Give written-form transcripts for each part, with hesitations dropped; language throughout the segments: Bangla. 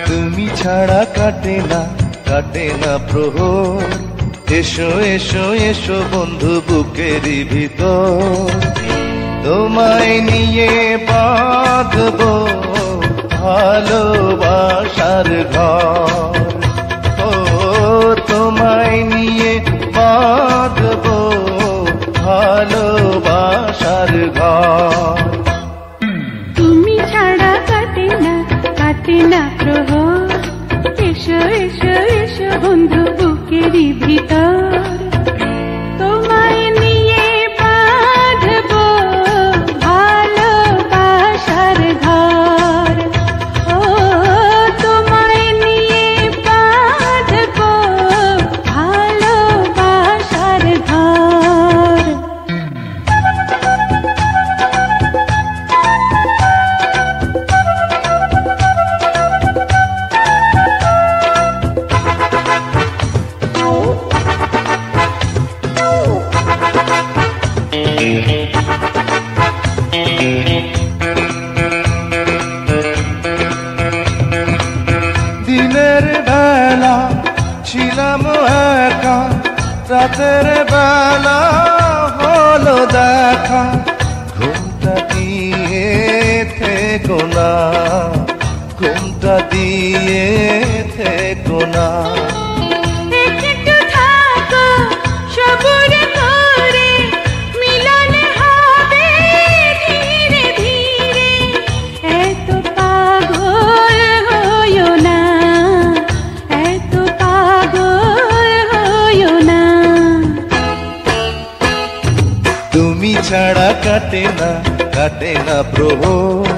তুমি ছাড়া কাটে না প্রহর, এসো এসো এসো বন্ধু বুকেরই ভিতর, তোমায় নিয়ে বাঁধবো ভালোবাসার ঘর। ও তোমায় নিয়ে বাঁধবো ভালোবাসার ঘর। তুমি ছাড়া কাটে না প্রহর, এসো এসো এসো বন্ধু বুকেরই ভিতর, তোমায় নিয়ে বাঁধবো ভালোবাসার ঘর। ও তোমায় নিয়ে বাঁধবো ভালোবাসার ঘর। দিনের বেলা ছিলাম একা, রাতের বেলা হলো দেখা, ঘুমটা দিয়ে থেকো না, ঘুমটা দিয়ে থেকো না। একটু থাকো সবুর করে, মিলন হবে ধীরে ধীরে, এত পাগল হইও না, এত পাগল হইও না। তুমি ছাড়া কাটে না প্রহর,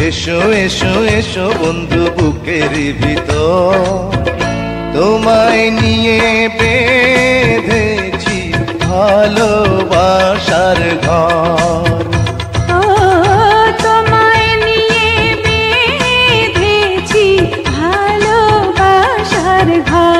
এসো এসো এসো বন্ধু বুকেরই ভিতর, তোমায় নিয়ে বেঁধেছি ভালোবাসার ঘর। ও তোমায় নিয়ে বেঁধেছি ভালোবাসার ঘর।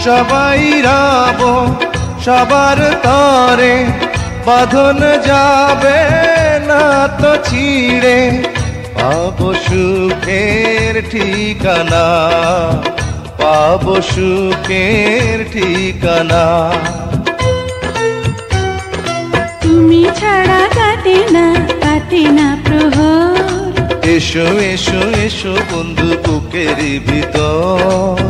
সবাই রব সবার তরে, বাঁধন যাবে না তো ছিঁড়ে, পাবো সুখের ঠিকানা, পাবো সুখের ঠিকানা। তুমি ছাড়া কাটে না প্রহর, এসো এসো এসো বন্ধু বুকেরই ভিতর,